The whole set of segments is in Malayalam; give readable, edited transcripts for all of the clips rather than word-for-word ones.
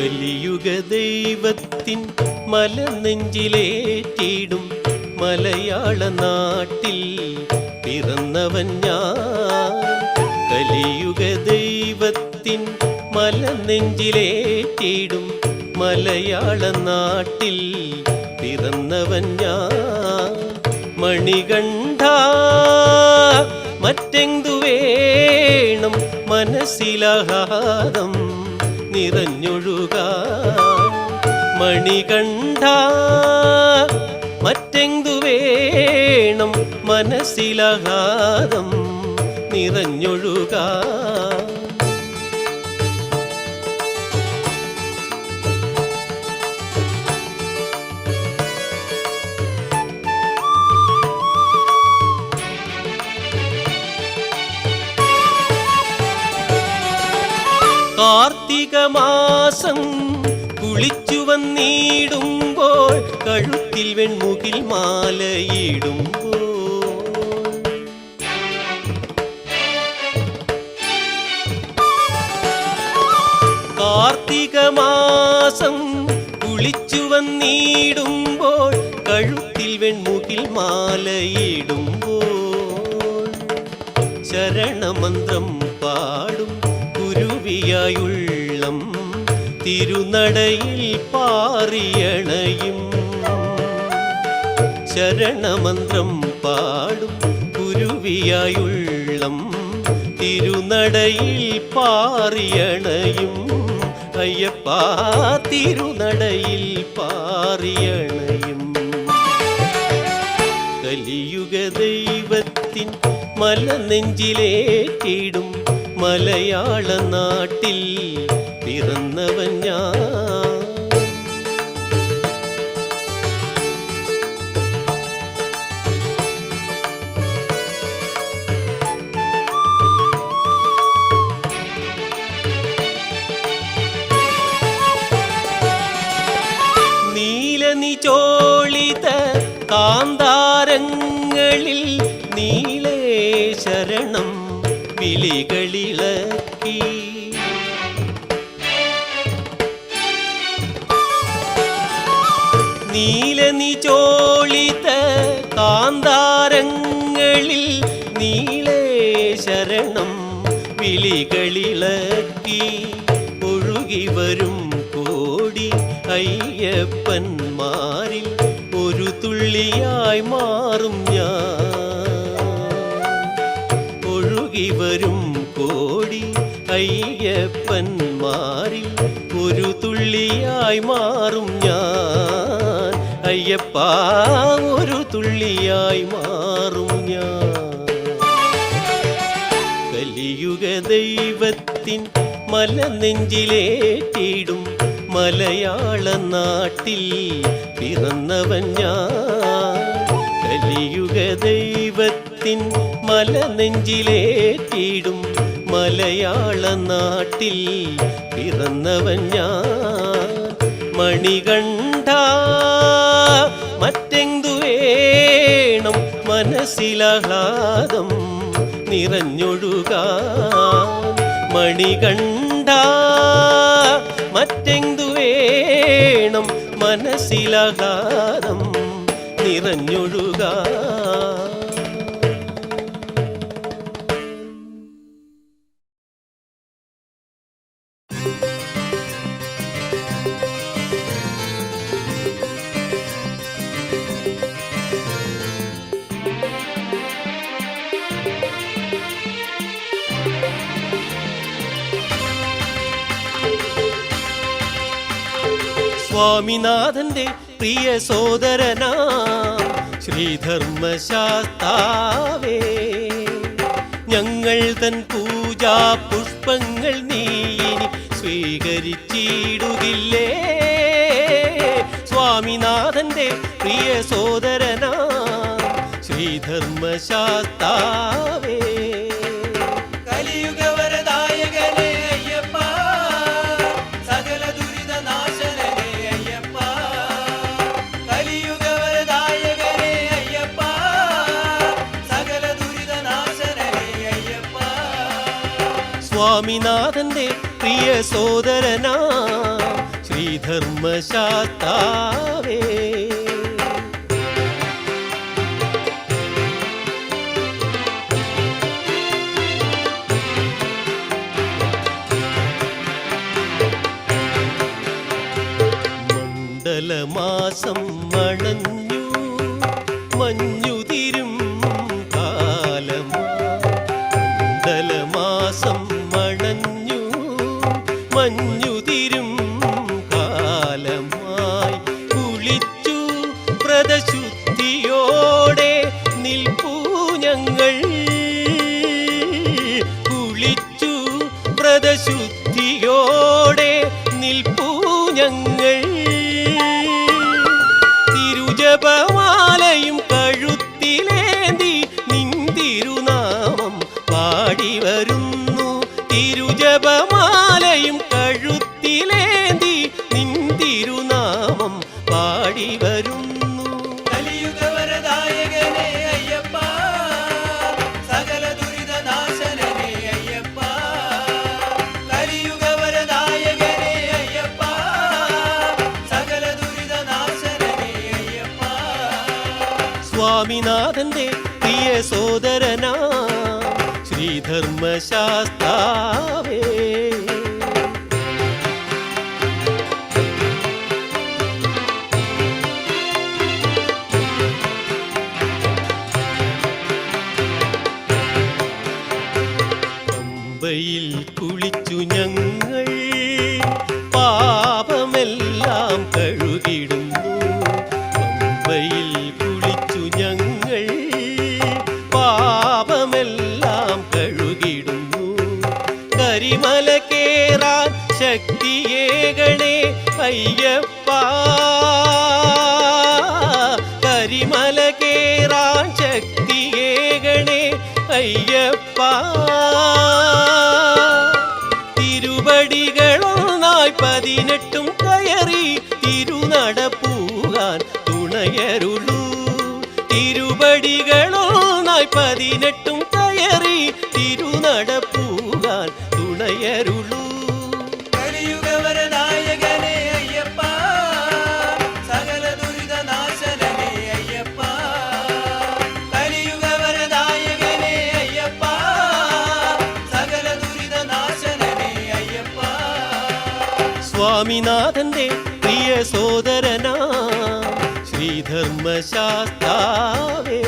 കലിയുഗ ദൈവത്തിൻ മലനെഞ്ചിലേറ്റിടും മലയാള നാട്ടിൽ പിറന്നവൻ ഞാൻ. കലിയുഗ ദൈവത്തിൻ മലനെഞ്ചിലേറ്റിടും മലയാള നാട്ടിൽ പിറന്നവൻ ഞാൻ. മണികണ്ഠ മറ്റെന്തു വേണം മനസ്സിലാഹാരം നിറഞ്ഞൊഴുകാൻ. മണികണ്ഠ മറ്റെന്തു വേണം മനസ്സിലാഹാരം നിറഞ്ഞൊഴുകാൻ. കാർത്തിക മാസം കുളിച്ചു വന്നിടുമ്പോൾ കഴുത്തിൽ വെൺമുകിൽ മാലയിടുമ്പോൾ കാർത്തിക മാസം കുളിച്ചു വന്നിടുമ്പോൾ കഴുത്തിൽ വെൺമുകിൽ മാലയിടുമ്പോൾ ശരണമന്ത്രം പാടും കുരുവിയായുള്ളം തിരുനടയിൽ പാറിയണയും. ശരണമന്ത്രം പാടും കുരുവിയായുള്ളം തിരുനടയിൽ പാറിയണയും. അയ്യപ്പ തിരുനടയിൽ പാറിയണയും. കലിയുഗ ദൈവത്തിൻ മലനെഞ്ചിലേറ്റിടും മലയാള നാട്ടിൽ പിറന്നവൻ ഞാൻ. നീലനിചോളിത കാന്താരങ്ങളിൽ നീലേ ശരണം വിളികളിളക്കി. നീലനിചോളിത കാന്താരങ്ങളിൽ നീലേ ശരണം വിളികളിളക്കി. ഒഴുകി വരും കോടി അയ്യപ്പന്മാരിൽ ഒരു തുള്ളിയായി മാറും ഞാൻ. ഒഴുകി വരും കോടി അയ്യപ്പന്മാരിൽ ഒരു തുള്ളിയായി മാറും ഞാൻ. അയ്യപ്പ ഒരു തുള്ളിയായി മാറും ഞാൻ. കലിയുഗ ദൈവത്തിൻ മലനെഞ്ചിലേറ്റിടും മലയാള നാട്ടിൽ പിറന്നവൻ ഞാൻ. കലിയുഗ ദൈവത്തിൻ മലനെഞ്ചിലേറ്റിടും മലയാള നാട്ടിൽ പിറന്നവൻ ഞാൻ. മണികണ്ഠ മറ്റെന്തു വേണം മനസ്സിലാഹ്ലാദം നിറഞ്ഞൊഴുകാൻ. മണികണ്ഠ മറ്റെന്തു വേണം മനസ്സിലാഹ്ലാദം നിറഞ്ഞൊഴുകാൻ. സ്വാമിനാഥന്റെ പ്രിയ സോദരനാ ശ്രീധർമ്മശാസ്താവേ, ഞങ്ങൾ തൻ പൂജാ പുഷ്പങ്ങൾ നീ ഇനി സ്വീകരിച്ചിടുകില്ലേ? സ്വാമിനാഥന്റെ പ്രിയ സോദരനാ ശ്രീധർമ്മശാസ്താവേ, സ്വാമിനാഥന്റെ പ്രിയ സോദരനാ ശ്രീധർമ്മശാസ്താവേ. മണ്ഡലമാസം മണഞ്ഞു മഞ്ഞുതിരും കാലം. മണ്ഡലമാസം മണഞ്ഞു മഞ്ഞുതിരും കാലമായി. കുളിച്ചു വ്രതശുദ്ധിയോടെ നിൽപ്പൂ ഞങ്ങൾ. കുളിച്ചു വ്രതശുദ്ധിയോടെ നിൽപ്പൂ ഞങ്ങൾ. തിരുജപമാലയും കഴുത്തിലേന്തി നിന്തിരുനാമം പാടി വരുന്നു. തിരുജപമാലയും കഴുത്തിലേന്തി നിന്തിരുനാമം പാടി വരുന്നു. കലിയുഗവരദായകനേ അയ്യപ്പ, സകല ദുരിതനാശനനേ അയ്യപ്പ. കലിയുഗവരദായകനേ അയ്യപ്പ, സകല ദുരിതനാശനനേ അയ്യപ്പ. സ്വാമിനാഥന്റെ പ്രിയ സോദരനാ ശ്രീധർമ്മശാസ്താവേ. പമ്പയിൽ കുളിച്ചു ഞങ്ങൾ പാപമെല്ലാം കഴുകിടുന്നു. പമ്പയിൽ കുളിച്ചു ഞങ്ങൾ പാപമെല്ലാം കഴുകിടുന്നു. കരിമല കേറാൻ ശക്തിയേകണേ അയ്യപ്പ. കരിമല കേറാൻ ശക്തിയേകണേ അയ്യപ്പ. തിരുവടികളൊന്നായി 18 കയറി തിരുനടപ്പൂകാൻ തുണയരുളൂ. തിരുവടികളൊന്നായി 18 കയറി തിരുനടപ്പൂകാൻ തുണയരുളൂ. കലിയുഗവരദായകനേ അയ്യപ്പ, സകല ദുരിതനാശനനേ അയ്യപ്പ. കലിയുഗവരദായകനേ അയ്യപ്പ, സകല ദുരിതനാശനനേ അയ്യപ്പ. സ്വാമിനാഥന്റെ പ്രിയ സോദരനാ ശ്രീധർമ്മശാസ്താവേ.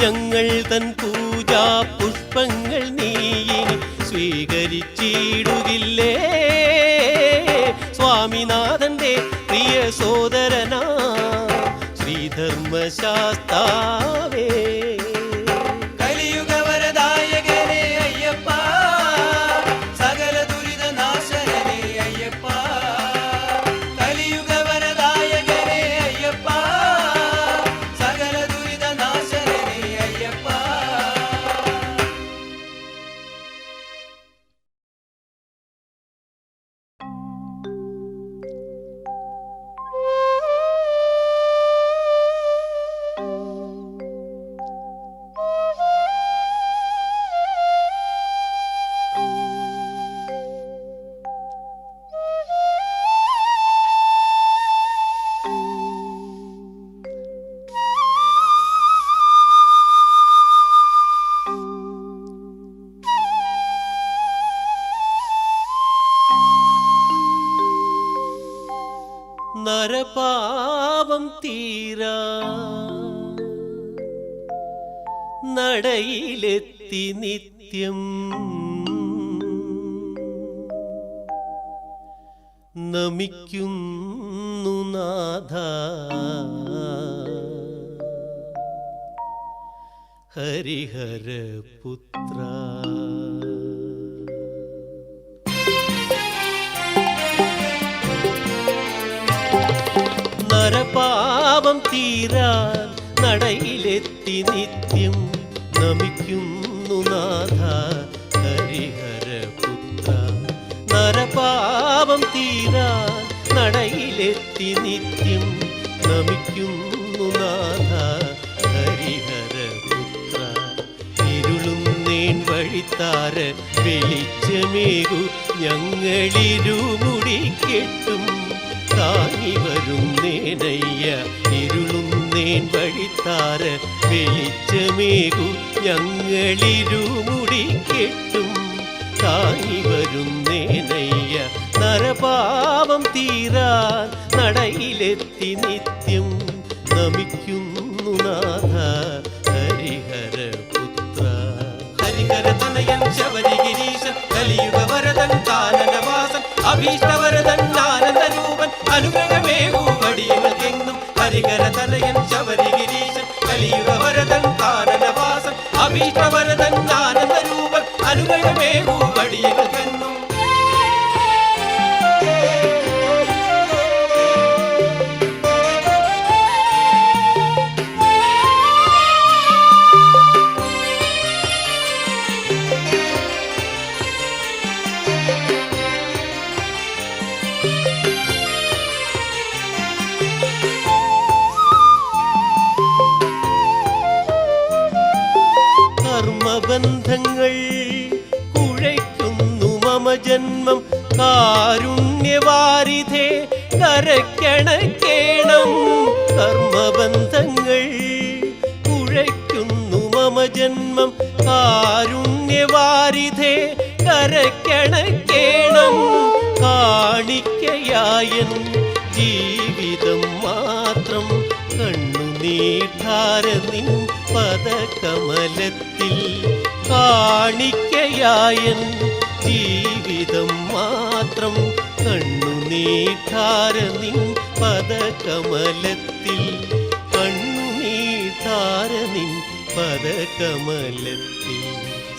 ഞങ്ങൾ തൻ പൂജാ പുഷ്പങ്ങൾ നീയിനി സ്വീകരിച്ചിടുകില്ലേ. സ്വാമിനാഥന്റെ പ്രിയ സോദരനാ ശ്രീധർമ്മശാസ്താവേ. കലിയുഗവരദായകനേ അയ്യപ്പ, സകല ദുരിതനാശനനേ അയ്യപ്പ. കലിയുഗവരദായകനേ അയ്യപ്പ, സകല ദുരിതനാശനനേ അയ്യപ്പ. നരപാപം തീരാ നടയിലെത്തി നിത്യം നമിക്കുന്നു നാഥ. ഹരിഹരപുത്ര നരപാപം തീരാൻ നടയിലെത്തി നിത്യം നമിക്കുന്നു നാഥ. ഹരിഹരപുത്ര നരപാപം തീരാൻ നടയിലെത്തി നിത്യം നമിക്കുന്നു നാഥ. ഹരിഹരപുത്ര ഇരുളും നീണ്ട വഴിത്താര വെളിച്ചമേകു ഞങ്ങളിരുമുടിക്കെട്ടും താങ്ങി വരുന്നേനയ്യ ഇരുളുന്നേൻ വഴിത്താര വെളിച്ചമേകു ഞങ്ങളിരുമുടിക്കെട്ടും താങ്ങി വരുന്നേനയ്യ നരപാപം തീരാൻ നടയിലെത്തി നിത്യം നമിക്കുന്നു നാഥ ഹരിഹരപുത്ര. ഹരിഹരതനയൻ ശബരിഗിരീശൻ കലിയുഗവരതൻ കാനനവാസൻ അഭീഷ്ടവരതൻ ആനന്ദരൂപൻ അനുഗ്രഹമേകൂവടിയങ്ങൾക്കെന്നും. ഹരിഹരതനയൻ ശബരിഗിരീശൻ കലിയുഗവരതൻ കാനനവാസൻ അഭീഷ്ടവരതൻ ആനന്ദരൂപൻ അനുഗ്രഹമേകൂവടിയങ്ങൾക്കെന്നും. കർമ്മബന്ധങ്ങൾ കുഴയ്ക്കുന്നു മമ ജന്മം കാരുണ്യവാരിധേ കരക്കണക്കേണം. കർമ്മബന്ധങ്ങൾ കുഴയ്ക്കുന്നു മമ ജന്മം കാരുണ്യവാരിധേ കരക്കണക്കേണം. കാണിക്കയായൻ ജീവിതം മാത്രം കണ്ണുനീർധാര നിൻ പദകമലത്തിൽ. കാണിക്കയായൻ ജീവിതം മാത്രം കണ്ണുനീർധാര നിൻ പദകമലത്തിൽ. കണ്ണുനീർധാര നിൻ പദകമലത്തിൽ.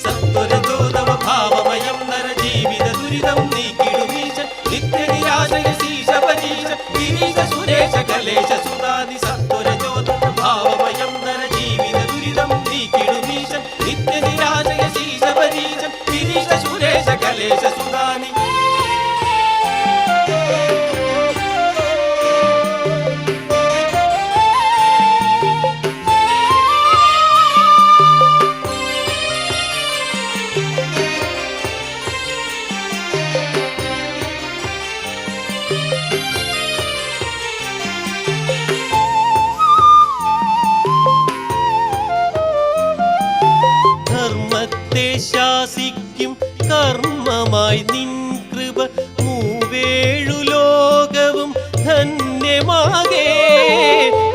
സത്വരജോതവ ഭാവമയം നരജീവിത ദുരിതം നീക്കിടുമീശൻ നിത്യനിരാശയ ശീശപരീശൻ ഗിരീശ സുരേശ കലേശ സുതാനി. സത്വരജോതവ ഭാവമയം നരജീവിത ദുരിതം നീക്കിടുമീശൻ നിത്യനിരാശയ ശീശപരീശൻ ഗിരീശ സുരേശ കലേശ സുതാനി. ധർമ്മത്തെ ശാസിക്കും കർമ്മമായി നിൻ കൃപ മൂവേഴു ലോകവും ധന്യമാകേ.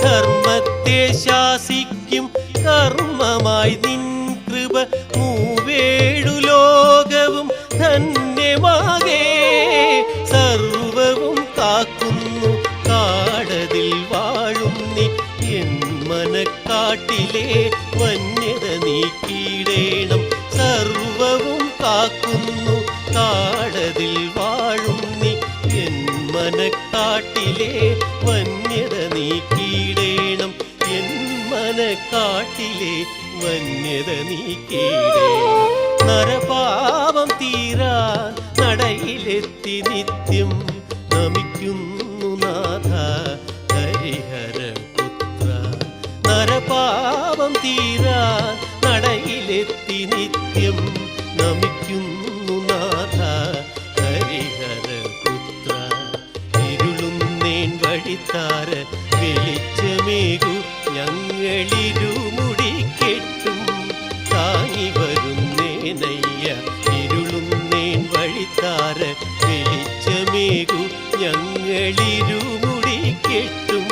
ധർമ്മത്തെ ശാസിക്കും കർമ്മമായി നിൻ കൃപ മൂവേഴു ലോകവും ധന്യമാകേ. സർവവും കാക്കുന്നു കാടതിൽ വാഴും നീ എൻ മനക്കാട്ടിലെ വന്യത നീക്കിയിടേണം. സർവവും കാക്കുന്നു കാടതിൽ വാഴും നീ എൻ മനക്കാട്ടിലെ വന്യത നീക്കിയിടേണം. എൻ മനക്കാട്ടിലെ വന്യത നീക്കിയിടേണം. നരപാപം തീരാൻ നടയിലെത്തി നിത്യം നമിക്കുന്നു നാഥ ഹരിഹരപുത്ര. നരപാപം തീരാൻ നടയിലെത്തി നിത്യം നമിക്കുന്നു നാഥ ഹരിഹരപുത്ര. ഇരുളുന്നേൻ വഴിത്താര വെളിച്ചമേകു ഞങ്ങളിരുമുടിക്കെട്ടും താങ്ങി വരുന്നേനയ്യ ഇരുളുന്നേൻ വഴിത്താര വെളിച്ചമേകു ഞങ്ങളിരുമുടിക്കെട്ടും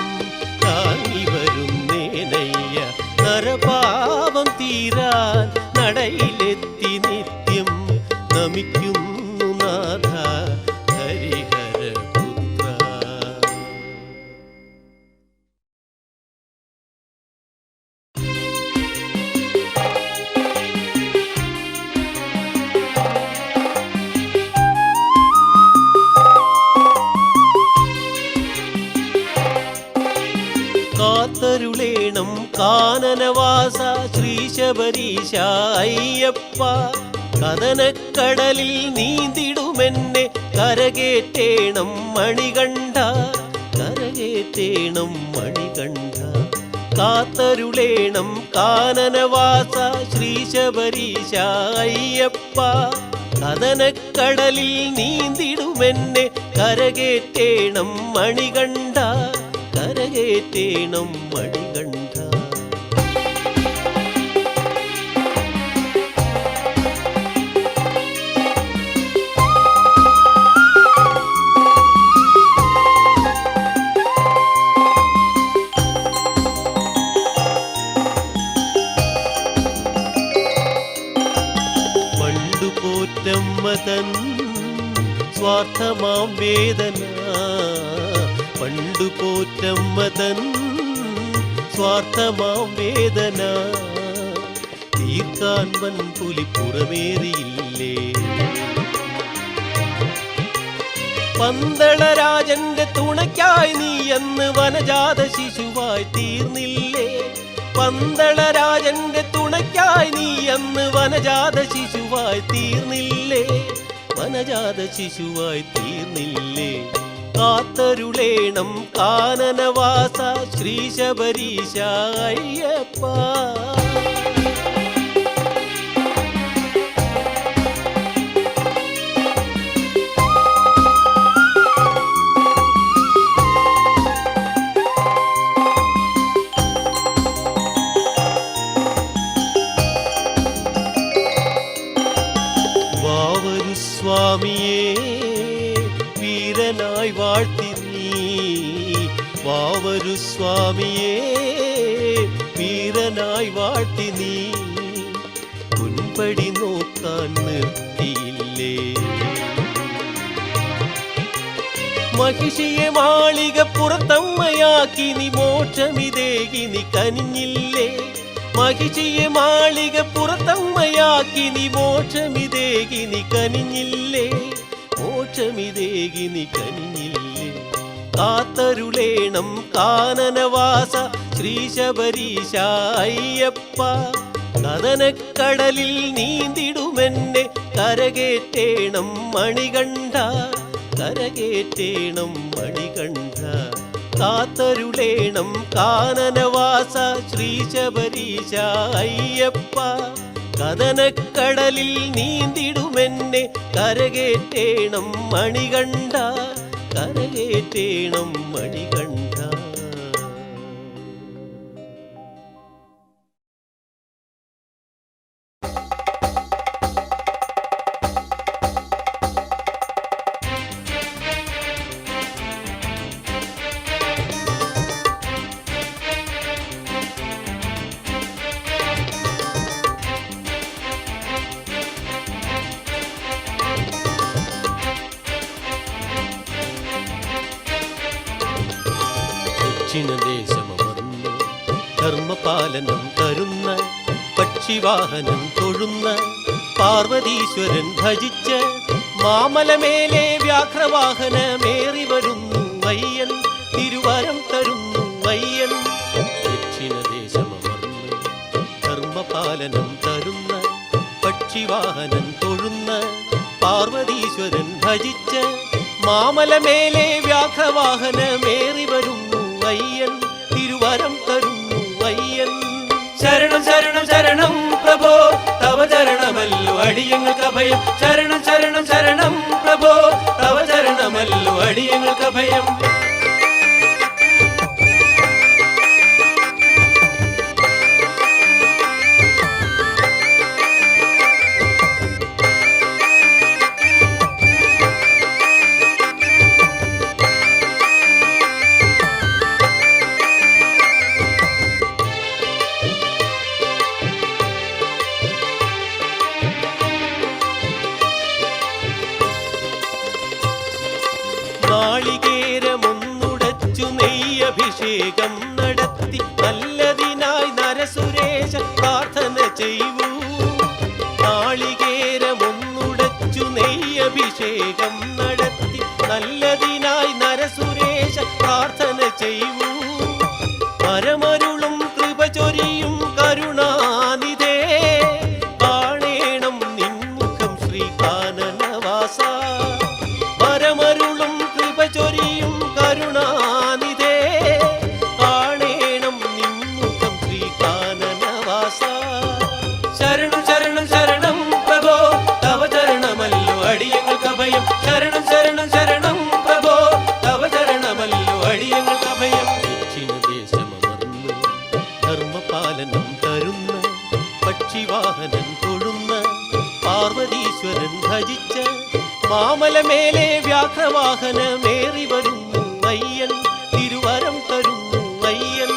താങ്ങി വരുന്നേനയ്യ നരപാപം തീരാൻ നടയിലെത്തി നിത്യം നമിക്കുന്നു നാഥ ഹരിഹരപുത്ര. കാത്തരുളേണം കാനനവാസ ശ്രീശബരീശ അയ്യപ്പ. കഥനക്കടലിൽ നീന്തിടുമെന്നെ കരകേറ്റേണം മണികണ്ഠ. കരകേറ്റേണം മണികണ്ഠ. കാത്തരുളേണം കാനനവാസ ശ്രീശബരീശ അയ്യപ്പ. കഥനക്കടലിൽ നീന്തിടുമെന്നെ കരകേറ്റേണം മണികണ്ഠ, കരകേറ്റേണം മണികണ്ഠ. പോറ്റമ്മതൻ സ്വാർത്ഥമാം വേദന, പണ്ടു പോറ്റമ്മതൻ സ്വാർത്ഥമാം വേദന തീർക്കാൻ വൻപുലി പുറമേറിയില്ലേ. പന്തളരാജന്റെ തുണയ്ക്കായി നീ എന്ന് വനജാത ശിശുവായി തീർന്നില്ലേ. പന്തളരാജന്റെ തുണയ്ക്കായി നീ അന്ന് വനജാത ശിശുവായി തീർന്നില്ലേ, വനജാത ശിശുവായി തീർന്നില്ലേ. കാത്തരുളേണം കാനനവാസ ശ്രീശബരീശ അയ്യപ്പ. സ്വാമിയേ വീരനായി വാഴ്ത്തി നീ, വാവരു സ്വാമിയേ വീരനായി വാഴ്ത്തി നീ, മുൻപടി നോക്കാൻ നിർത്തിയില്ലേ. മഹിഷിയെ മാളിക പുറത്തമ്മയാക്കി നീ മോക്ഷമിതേകി നീ കനിഞ്ഞില്ലേ. മഹിഷിയെ മാളിക പുറത്തമ്മയാക്കി നീ മോക്ഷമിതേകി നീ കനിഞ്ഞില്ലേ, മോക്ഷമിതേകി നീ കനിഞ്ഞില്ലേ. കാത്തരുളേണം കാനനവാസ ശ്രീശബരീശ അയ്യപ്പ. കഥനക്കടലിൽ നീന്തിടുമെന്നെ കരകേറ്റേണം മണികണ്ഠ, കരകേറ്റേണം മണികണ്ഠ. കാത്തരുളേണം കാനനവാസ ശ്രീശബരീശ അയ്യപ്പ. കഥനക്കടലിൽ നീന്തിടുമെന്നെ കരകേറ്റേണം മണികണ്ഠ, കരകേറ്റേണം മണികണ്ഠ. ദക്ഷിണദേശമർന്നു ധർമ്മപാലനം തരുന്ന പക്ഷിവാഹനം തൊഴുന്ന പാർവതീശ്വരൻ ഭജിച്ച് മാമലമേലെ വ്യാഘ്രവാഹനമേറി വരുന്നു അയ്യൻ, തിരുവരം തരുന്നു അയ്യൻ. ദക്ഷിണദേശമർന്നു ധർമ്മപാലനം തരുന്ന പക്ഷിവാഹനം തൊഴുന്ന പാർവതീശ്വരൻ ഭജിച്ച് മാമലമേലെ വ്യാഘ്രവാഹനമേറി വരുന്നു അയ്യൻ, തിരുവരം തരുന്നു അയ്യൻ. ശരണം ശരണം ശരണം പ്രഭോ തവ ചരണമല്ലു അടിയങ്ങൾക്ക് അഭയം. ശരണം ശരണം ശരണം പ്രഭോ തവ ചരണമല്ലു അടിയങ്ങൾക്ക് അഭയം. നാളികേരമൊന്നുടച്ചു നെയ്യഭിഷേകം നടത്തി നല്ലതിനായി നരസുരേശ പ്രാർത്ഥന ചെയ്യൂ. നാളികേരമൊന്നുടച്ചു നെയ്യഭിഷേകം നടത്തി നല്ലതിനായി നരസുരേശ പ്രാർത്ഥന ചെയ്യൂ. പരമരുളും കൃപ ചൊരിയും കരുണാനിധേ കാണേണം നിൻമുഖം ശ്രീകാനനവാസ. പരമരുളും ചൊരിയും കരുണാനിധേ കാണേണം നിൻമുഖം മാമലമേലെ വ്യാഘ്രവാഹനമേറി വരുന്നു അയ്യൻ, തിരുവരം തരുന്നു അയ്യൻ.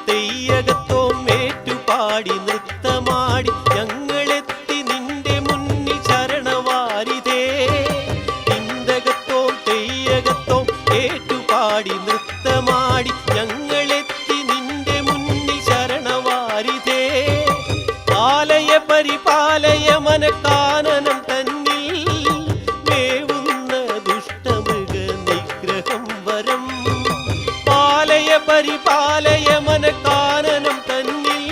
തെയ്യകത്തോം ഏറ്റുപാടി നൃത്തമാടി ഞങ്ങളെത്തി നിന്റെ മുന്നിൽ ശരണവാരിതേ. ഇന്ദകത്തോം തെയ്യകത്തോം ഏറ്റുപാടി നൃത്തമാടി ഞങ്ങളെത്തി നിന്റെ മുന്നിൽ ശരണവാരിതേ. പാലയ പരിപാലയ മനക്കാനനം തന്നിൽ വേവുന്ന ദുഷ്ടമൃഗ നിഗ്രഹം വരം. പാലയ പരിപാലയ മനക്കാനനം തന്നിൽ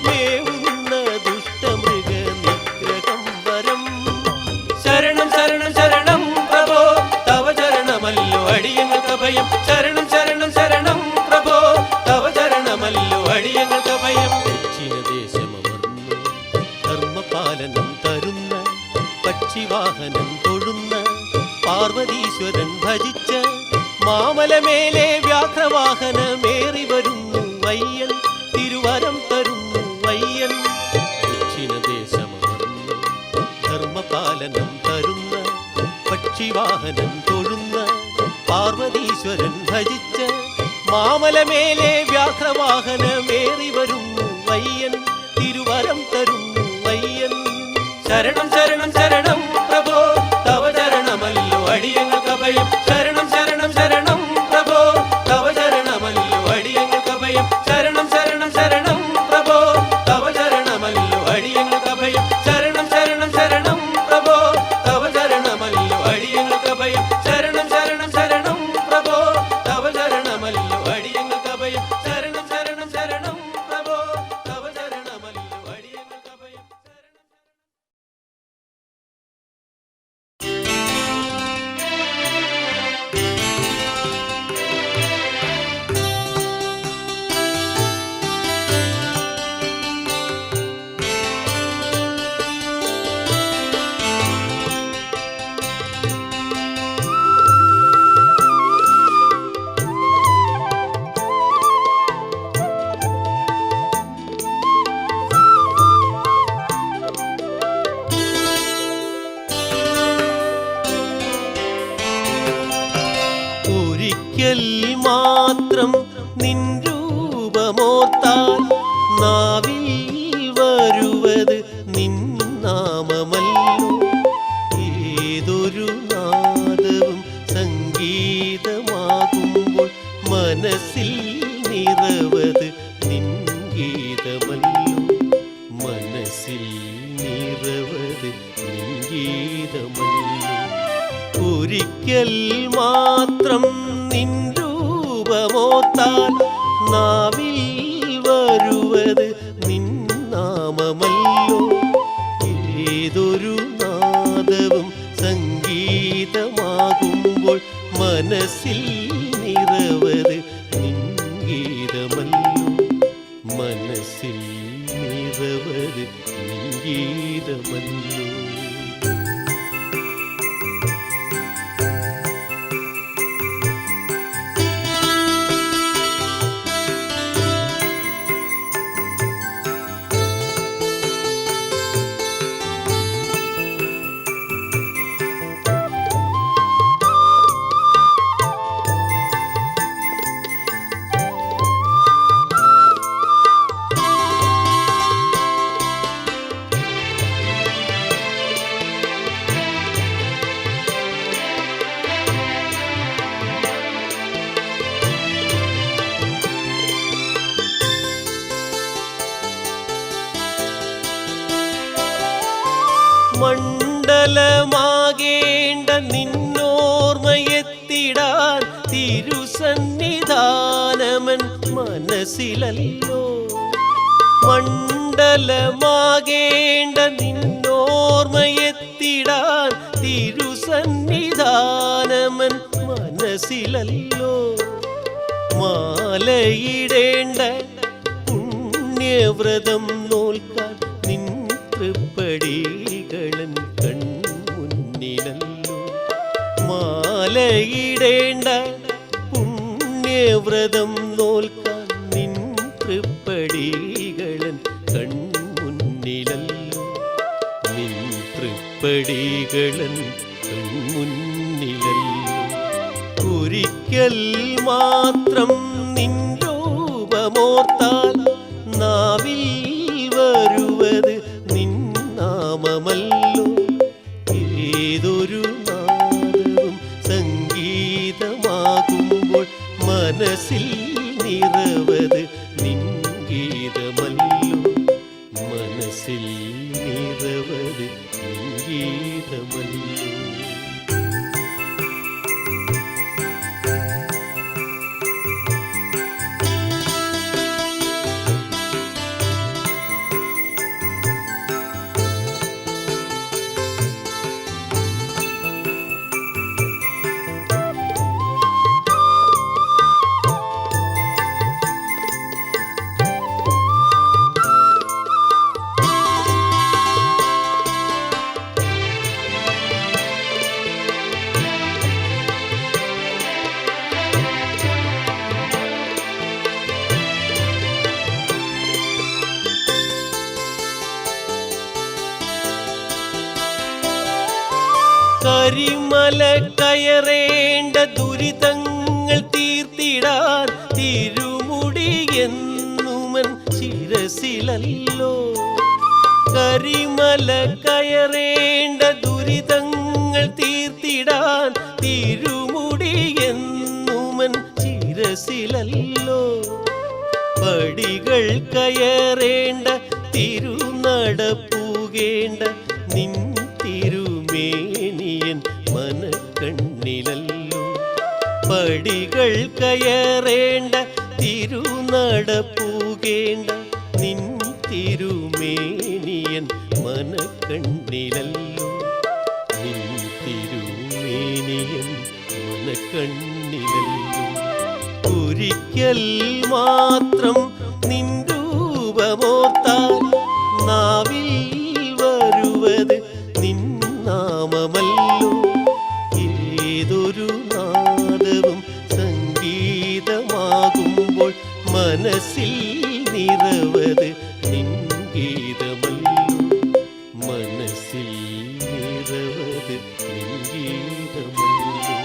വേവുന്ന ദുഷ്ടമൃഗ നിഗ്രഹം വരം. ശരണം ശരണം ശരണം പ്രഭോ തവ ചരണമല്ലോ അടിയങ്ങൾക്ക് അഭയം. ശരണം ശരണം ശരണം പ്രഭോ തവ ചരണമല്ലോ അടിയങ്ങൾക്ക് അഭയം. ദക്ഷിണദേശമമർന്ന് ധർമ്മപാലനം തരുന്ന പക്ഷിവാഹനം തൊഴുന്ന പാർവതീശ്വരൻ ഭജിച്ച മാമലമേലെ വ്യാഘ്രവാഹനമേറി വരുന്നു അയ്യൻ, തിരുവരം തരുന്നു അയ്യൻ. ദക്ഷിണദേശമമർന്ന് ധർമ്മപാലനം തരുന്ന പക്ഷിവാഹനം തൊഴുന്ന പാർവതീശ്വരൻ ഭജിച്ച മാമലമേലെ വ്യാഘ്രവാഹനമേറി വരുന്നു അയ്യൻ, തിരുവരം തരുന്നു അയ്യൻ. ശരണം ശരണം ശരണം പ്രഭോ തവ ചരണമല്ലോ അടിയങ്ങൾക്ക് അഭയം. ശരണം ശരണം ശരണം പ്രഭോ തവ ചരണമല്ലോ അടിയങ്ങൾക്ക് അഭയം. ശരണം ശരണം ശരണം പ്രഭോ തവ ചരണമല്ലോ അടിയങ്ങൾക്ക് അഭയം. ശരണം ശരണം ശരണം പ്രഭോ തവ ചരണമല്ലോ അടിയങ്ങൾക്ക് അഭയം. ശരണം ശരണം ശരണം പ്രഭോ തവ ചരണമല്ലോ അടിയങ്ങൾക്ക് അഭയം. ശരണം ശരണം ശരണം പ്രഭോ തവ ചരണമല്ലോ അടിയങ്ങൾക്ക് അഭയം. ഒരിക്കൽ മാത്രം നിൻ രൂപമോർത്താൽ നാവിൽ വരുവത് നിൻ നാമമല്ലോ. ഏതൊരു നാദവും സംഗീതമാകുമ്പോൾ മനസ്സിൽ നിറവത് നിൻ ഗീതമല്ലോ. മനസ്സിൽ നിറവത് നിൻ ഗീതമല്ലോ. ഒരിക്കൽ മാത്രം നിൻ രൂപമോർത്താൽ നാവിൽ വരുവത് നിൻ നാമമല്ലോ. ഏതൊരു നാദവും സംഗീതമാകുമ്പോൾ മനസ്സിൽ നിറവത് നിൻ ഗീതമല്ലോ. മനസ്സിൽ നിറവത് നിൻ ഗീതമല്ലോ. മണ്ഡലമാകേണ്ട നിന്നോർമ്മയെത്തിടാൻ തിരുസന്നിധാനമൻ മനസ്സിലല്ലോ. മണ്ഡലമാകേണ്ട നിന്നോർമ്മയെത്തിടാൻ തിരുസന്നിധാനമൻ സന്നിധാനമൻ മനസ്സിലല്ലോ മാലയിടേണ്ട പുണ്യവ്രതം നോൽക്കാൻ നിൻ തൃപ്പടികളൻ കൺമുന്നിലല്ലോ മാലയിടേണ്ട പുണ്യവ്രതം നോൽക്കാൻ നിൻ തൃപ്പടികളൻ കൺമുന്നിലല്ലോ നിൻ തൃപ്പടികളൻ കൺമുന്നിലല്ലോ ഒരിക്കൽ മാത്രം നിൻ രൂപമോർത്താൽ നാവിൽ വരുവത് നിൻ നാമമല്ലോ ഏതൊരു നാദവും സംഗീതമാകുമ്പോൾ മനസ്സിൽ നിറവത് നിൻ ഗീതമല്ലോ മനസ്സിൽ നിറവത് നിൻ ഗീതമല്ലോ കരിമല കയറേണ്ട ദുരിതങ്ങൾ തീർത്തിടാൻ തിരുമുടി എന്നുമൻ ശിരസിലല്ലോ കരിമല കയറേണ്ട ദുരിതങ്ങൾ തീർത്തിടാൻ തിരുമുടി എന്നുമൻ ശിരസിലല്ലോ പടികൾ കയറേണ്ട തിരുനടപ്പുകേണ്ട നിൻ തിരുമേനിയൻ മനക്കണ്ണിലല്ലോ പടികൾ കയറേണ്ട തിരുനടപ്പുകേണ്ട നിൻ തിരുമേനിയൻ മനക്കണ്ണിലല്ലോ നിൻ തിരുമേനിയൻ മനക്കണ്ണിലല്ലോ ഒരിക്കൽ മാത്രം നിൻ രൂപമോർത്താൽ നാവിൽ വരുവത് നിൻ നാമമല്ലോ ഏതൊരു നാദവും സംഗീതമാകുമ്പോൾ മനസ്സിൽ നിറവത് നിൻ ഗീതമല്ലോ മനസ്സിൽ നിറവത് നിൻ ഗീതമല്ലോ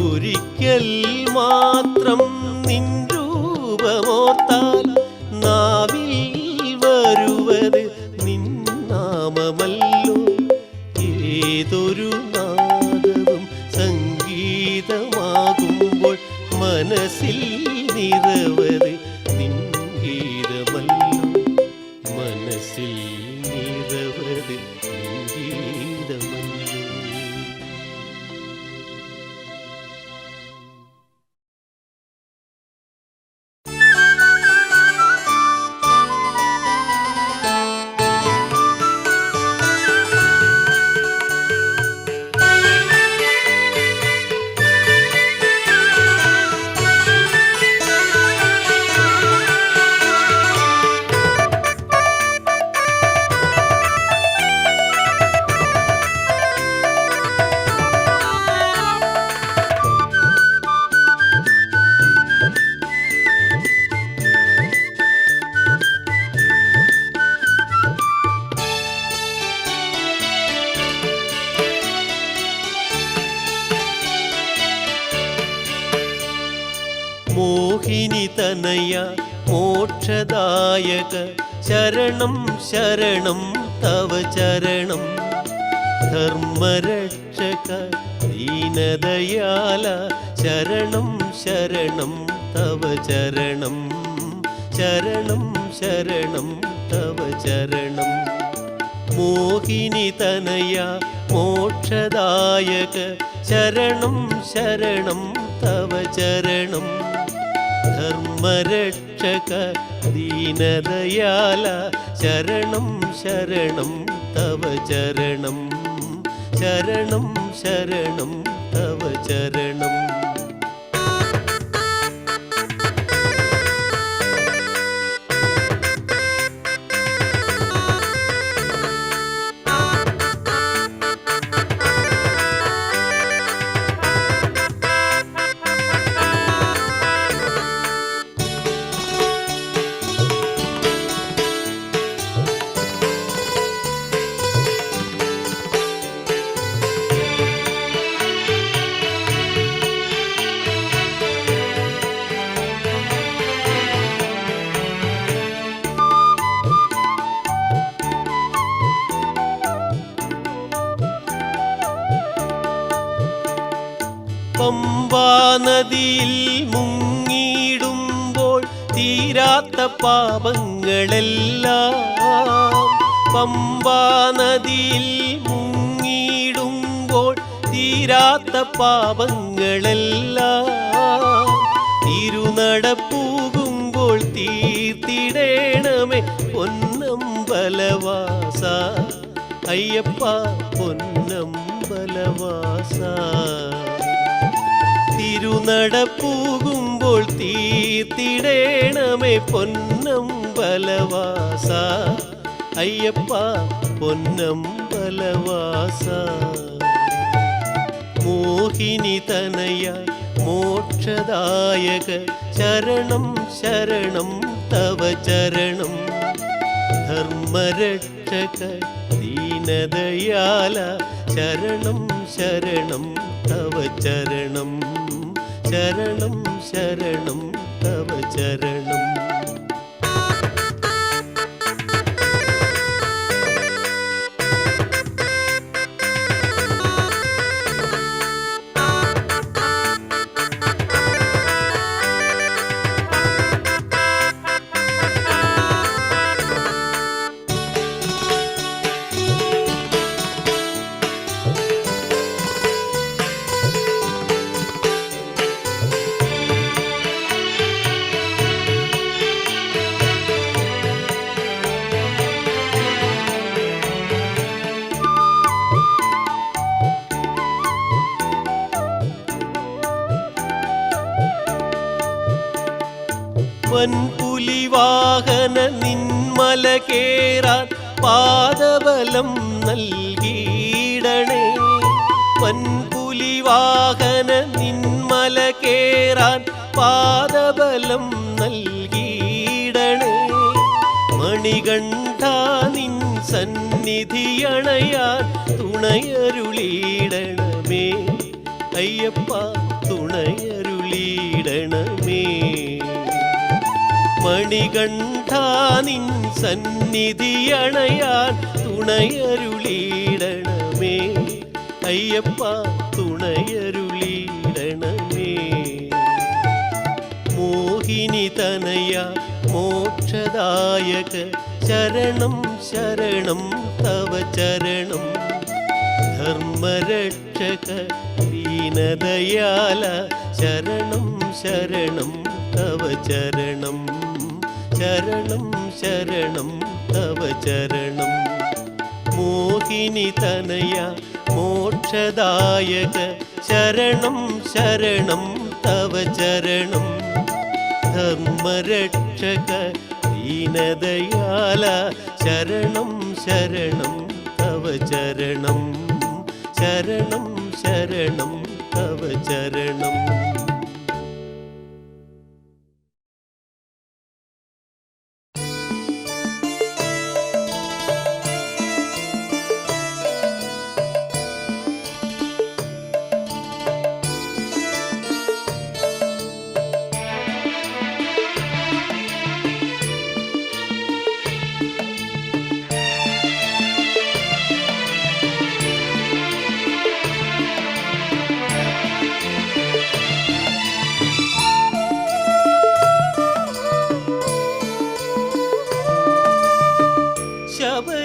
ഒരിക്കൽ മാത്രം നിൻ രൂപമോർത്താൽ നാവിൽ വരുവത് നിൻ നാമമല്ലോ ഏതൊരു നാദവും സംഗീതമാകുമ്പോൾ മനസ്സിൽ നിറവത് നിൻ ഗീതമല്ലോ മനസ്സിൽ നിറവത് നിൻ ഗീതമല്ലോ മോഹിനി തനയ മോക്ഷദായക ശരണം ശരണം തവ ചരണം ധർമ്മരക്ഷക ദീനദയാല ശരണം ശരണം തവ ചരണം ശരണം ശരണം തവ ചരണം മോഹിനി തനയ മോക്ഷദായക ശരണം ശരണം തവ ചരണം ധർമ്മരക്ഷക ദീനദയാല ശരണം ശരണം തവ ചരണം ശരണം ശരണം തവ ചരണം. പമ്പാ നദിയിൽ മുങ്ങിയിടുമ്പോൾ തീരാത്ത പാപങ്ങളെല്ലാം, പമ്പാ നദിയിൽ മുങ്ങിയിടുമ്പോൾ തീരാത്ത പാപങ്ങളെല്ലാം, തിരുനടപ്പൂകുമ്പോൾ തീർത്തിടേണമേ പൊന്നമ്പലവാസ അയ്യപ്പ പൊന്നമ്പലവാസ. തിരുനടപ്പൂകുമ്പോൾ തീർത്തിടേണമേ പൊന്നമ്പലവാസ അയ്യപ്പ പൊന്നമ്പലവാസ. മോഹിനി തനയായി മോക്ഷദായക ശരണം ശരണം തവ ചരണം. ധർമ്മരക്ഷക ദീനദയാല ശരണം ശരണം തവ ചരണം. ശരണം ശരണം തവ ചരണം. വൻപുലിവാഹന നിന്മല കേറാൻ പാദബലം നൽകിയിടണേ. വൻപുലിവാഹന നിന്മല കേറാൻ പാദബലം നൽകിയിടണേ. മണികണ്ഠ നിൻ സന്നിധിയണയാൻ തുണയരുളിയിടണമേ അയ്യപ്പ തുണയരുളിയിടണമേ. മണികണ്ഠ നിൻ സന്നിധിയണയാൻ തുണയരുളിയിടണമേ അയ്യപ്പ തുണയരുളിയിടണമേ. മോഹിനി തനയ മോക്ഷദായക ശരണം ശരണം തവ ചരണം. ധർമ്മരക്ഷക ദീനദയാല ശരണം ശരണം തവ ചരണം. ശരണം ശരണം തവ ചരണം. മോഹിനി തനയ മോക്ഷദായക ശരണം ശരണം തവ ചരണം. ധർമ്മരക്ഷക ദീനദയാല ശരണം ശരണം തവ ചരണം. ശരണം ശരണം തവ ചരണം.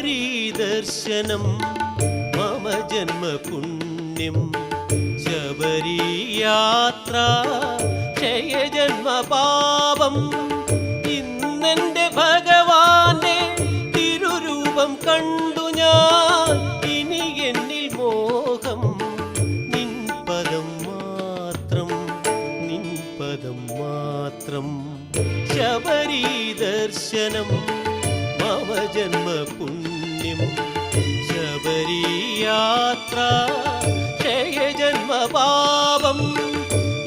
ശബരീദർശനം മമ ജന്മപുണ്യം. ശബരിയാത്ര ക്ഷയജന്മപാപം. ഇന്നെൻ്റെ ഭഗവാന്റെ തിരുരൂപം കണ്ടു ഞാൻ. ഇനി എന്നിൽ മോഹ ദർശനം മമ ജന്മപുണ്യം ശബരിയാത്ര ക്ഷയജന്മപാപം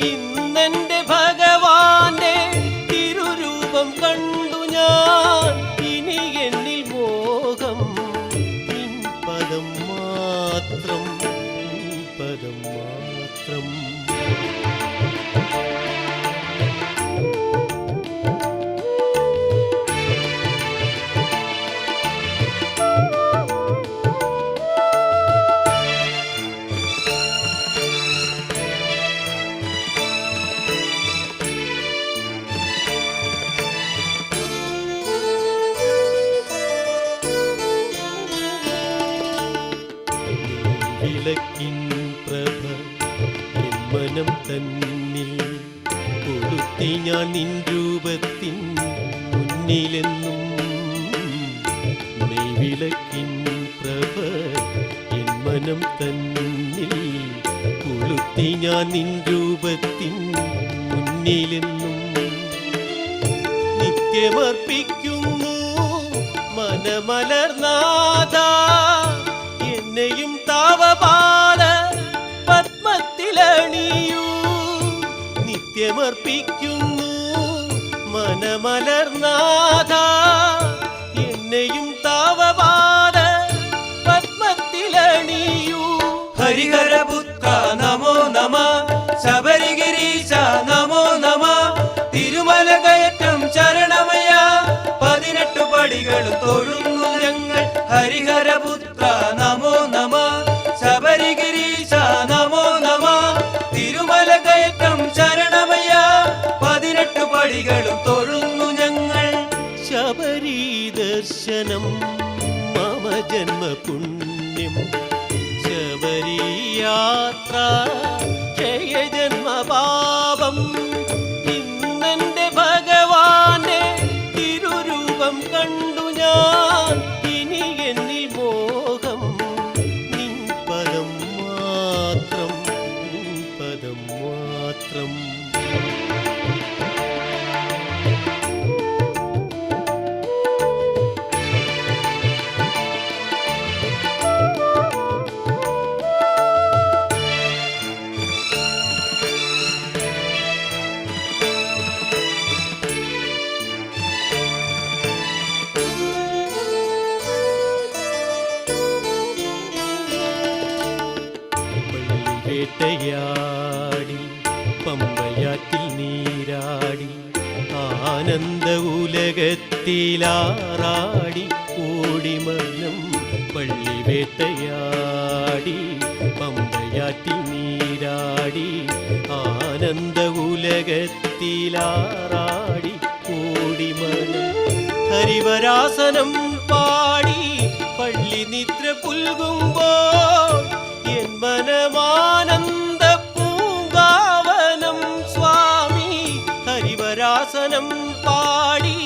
ഇന്നെന്റെ ഭഗവാന്റെ തിരുരൂപം കണ്ടു ഞാൻ ഇനി എന്നിൽ മോഹം നിൻ പദം മാത്രം നിൻ പദം മാത്രം വിളക്കിൻ പ്രഭ എൻ മനം തന്നിൽ കൊളുത്തി ഞാൻ നിൻ രൂപത്തിൻ മുന്നിലെന്നും വിളക്കിൻ പ്രഭ എൻ മനം തന്നിൽ കൊളുത്തി ഞാൻ നിൻ രൂപത്തിൻ മുന്നിലെന്നും നിത്യമർപ്പിക്കുന്നു മനമലർനാഥ എന്നെയും താവപാദ പത്മത്തിലണിയൂ നിത്യമർപ്പിക്കുന്നു മനമലർനാഥ എന്നെയും താവപാദ പത്മത്തിലണിയൂ ഹരിഹരപുത്ര നമോ നമ ശബരിഗിരീശ നമോ നമ തിരുമല കയറ്റം ചരണമയ 18 പടികളും തൊഴുന്നു ഞങ്ങൾ ഹരിഹരപുത്ര നമോ നമ ശബരിഗിരീശ നമോ നമ തിരുമല കയറ്റം ചരണമയ 18 പടികളും തൊഴുന്നു ഞങ്ങൾ ശബരി ദർശനം മമ ജന്മപുണ്യം ശബരിയാത്ര ക്ഷയജന്മപാപം ഇന്നെന്റെ ഭഗവാന്റെ തിരുരൂപം കണ്ടു ഞാൻ ഇനി എന്നിൽ മോഹം നിൻ പദം മാത്രം നിൻ പദം മാത്രം വേട്ടയാടി പമ്പയാറ്റിൽ നീരാടി ആനന്ദ ഉലകത്തിലാറാടി ഓടിമനം പള്ളി വേട്ടയാടി പമ്പയാറ്റിൽ നീരാടി ആനന്ദ ഉലകത്തിലാറാടി ഓടിമനം ഹരിവരാസനം പാടി പള്ളി നിദ്ര പുൽകുമ്പോൾ എൻ മനമാനന്ദ പൂങ്കാവനം സ്വാമി ഹരിവരാസനം പാടി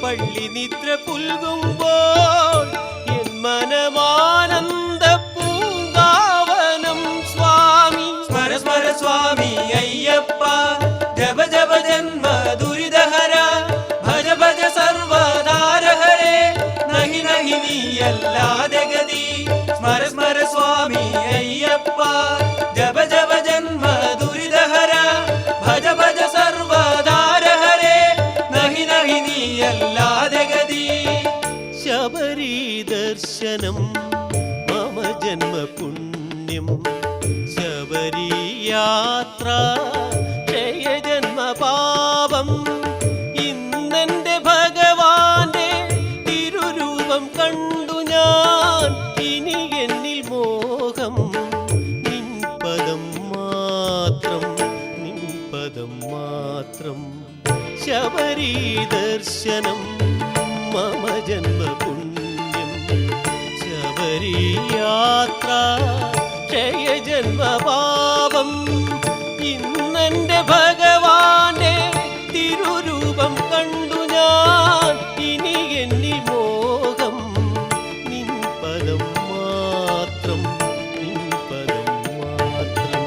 പള്ളി നിദ്ര പുൽകുമ്പോൾ എൻ മനമാനന്ദ പൂങ്കാവനം സ്വാമി സ്മര സ്മര സ്വാമി അയ്യപ്പ ജപ ജപ ജന്മ ദുരിതഹര ഭജ ഭജ സർവധാര ഹരേ നഹി നഹി നീയല്ലാതെ ഗതി സ്മര സ്മര സ്വാമി അയ്യപ്പ ജപ ജപ ജന്മ ദുരിതഹര ഭജ ഭജ സർവധാര ഹരേ നഹി നഹി നീയല്ലാതെ ഗതി ശബരി ദർശനം മമ ജന്മപുണ്യം ശബരിയാത്ര ക്ഷയജന്മപാപം ഇന്നെന്റെ ഭഗവാന്റെ തിരുരൂപം കണ്ടു ഞാൻ ഇനി എന്നിൽ മോഹം നിൻ പദം മാത്രം നിൻ പദം മാത്രം ശബരി ദർശനം മമ ജന്മപുണ്യം ശബരിയാത്ര ക്ഷയജന്മപാപം ഇന്നെന്റെ ഭഗവാന്റെ തിരുരൂപം കണ്ടു ഞാൻ ഇനി എന്നിൽ മോഹം നിൻ പദം മാത്രം നിൻ പദം മാത്രം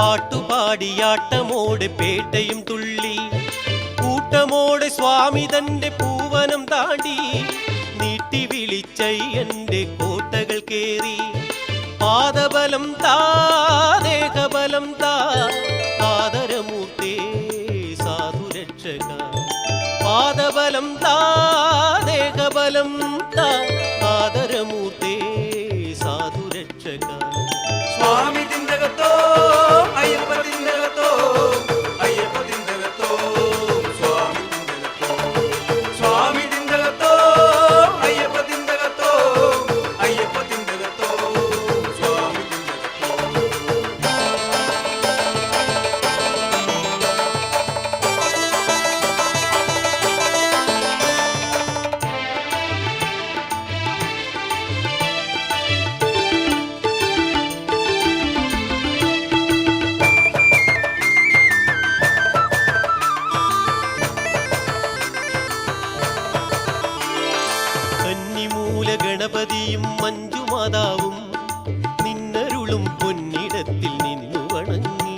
പാട്ടുപാടിയാട്ടമോടെ പേട്ടയും തുള്ളി കൂട്ടമോടെ സ്വാമി തന്റെ പൂവനം താണ്ടി നീട്ടി വിളിച്ചയ്യന്റെ കോട്ടകൾ കേറി പാദബലം താ ദേഹബലം താ ആദരമൂർത്തേ സാധുരക്ഷക പാദബലം താ ദേഹബലം താ ആദരമൂർത്തേ സാധുരക്ഷക സ്വാമി തിന്തകത്തോ അയ്യപ്പ തിന്തകത്തോ അയ്യപ്പ തിന്തകത്തോ സ്വാമി തിന്തകത്തോ സ്വാമി തിന്തകത്തോ അയ്യപ്പ തിന്തകത്തോ അയ്യപ്പ തിന്തകത്തോ സ്വാമി തിന്തകത്തോ കന്നിമൂല ഗണപതിയും മഞ്ജുമാതാവും നിന്നരുളും പൊന്നിടത്തിൽ നിന്നു വണങ്ങി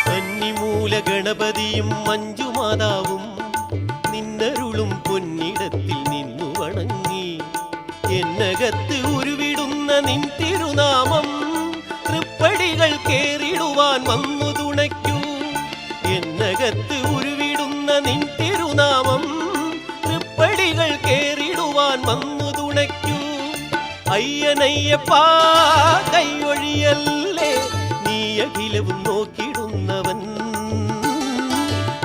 കന്നിമൂല ഗണപതിയും മഞ്ജുമാതാവും നിന്നരുളും പൊന്നിടത്തിൽ നിന്നു വണങ്ങി എന്നകത്ത് ഉരുവിടുന്ന നിൻ തിരുനാമം തൃപ്പടികൾ കേറിടുവാൻ വന്നു തുണയ്ക്കൂ എന്നകത്ത് ഉരുവിടുന്ന നിൻ തിരുനാമം തൃപ്പടികൾ കേറിടുവാൻ വന്നു തുണയ്ക്കൂ അയ്യനയ്യപ്പാ കൈയൊഴിയല്ലേ നീ അഖിലവും നോക്കിടുന്നവൻ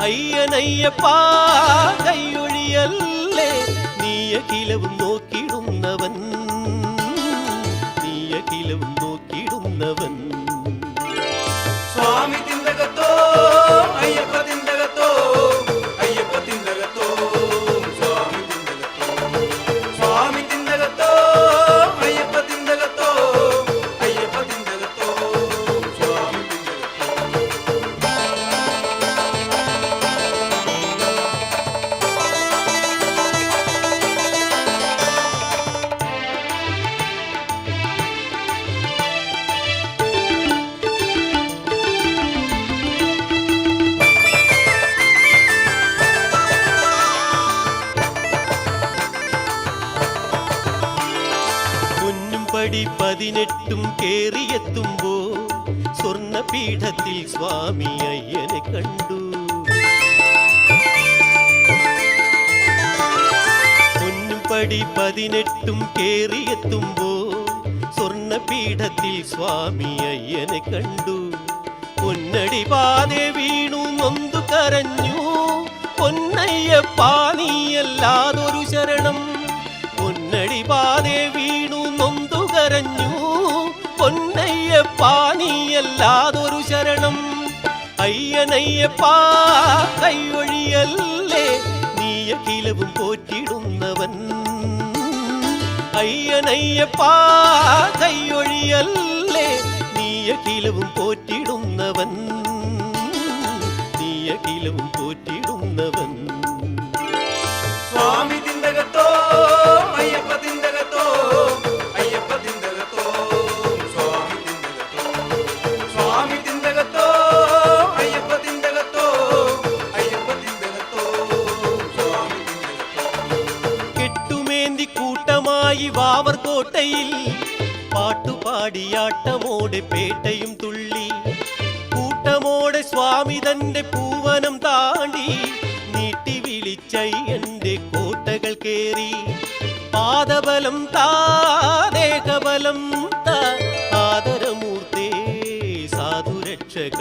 അയ്യനയ്യപ്പാ കൈയൊഴിയല്ലേ നീ അഖിലവും നോക്കിടുന്നവൻ നീ അഖിലവും നോക്കിടുന്നവൻ സ്വാമി തിന്തകത്തോ അയ്യപ്പ തിന്തകത്തോ അയ്യപ്പ തിന്തകത്തോ സ്വാമി തിന്തകത്തോ സ്വാമി തിന്തകത്തോ അയ്യപ്പ തിന്തകത്തോ അയ്യപ്പ തിന്തകത്തോ സ്വാമി തിന്തകത്തോ പൊന്നും പടി 18 കേറിയെത്തുമ്പോ സ്വർണപീഠത്തിൽ സ്വാമി അയ്യനെ കണ്ടു പൊന്നും പടി 18 കേറിയെത്തുമ്പോ സ്വർണപീഠത്തിൽ സ്വാമി അയ്യനെ കണ്ടു പൊന്നടി പാതെ വീണു നൊന്തു കരഞ്ഞു പൊന്നയ്യപ്പാ നീയല്ലാതൊരു ശരണം പൊന്നടി പാതെ വീണു നൊന്തു കരഞ്ഞു പൊന്നയ്യപ്പാ നീയല്ലാതൊരു ശരണം അയ്യനയ്യപ്പാ കൈയൊഴിയല്ലേ നീ അഖിലവും പോറ്റിടുന്നവൻ അയ്യനയ്യപ്പാ കൈയൊഴിയല്ലേ നീ അഖിലവും പോറ്റിടുന്നവൻ നീ അഖിലവും പോറ്റിടുന്നവൻ സ്വാമി തിന്തകത്തോ അയ്യപ്പ തിന്തകത്തോ അയ്യപ്പ തിന്തകത്തോ സ്വാമി തിന്തകത്തോ സ്വാമി തിന്തകത്തോ അയ്യപ്പ തിന്തകത്തോ അയ്യപ്പ തിന്തകത്തോ സ്വാമി തിന്തകത്തോ കെട്ടുമേന്തി കൂട്ടമായി വാവർകോട്ടയിൽ പാട്ടുപാടിയാട്ടമോടെ പേട്ടയും തുള്ളി കൂട്ടമോടെ സ്വാമി തന്റെ പൂവനം താണ്ടി നീട്ടി വിളിച്ചയ്യന്റെ കോട്ടകൾ കേറി പാദബലം താ ദേഹബലം താ ആദരമൂർത്തേ സാധുരക്ഷക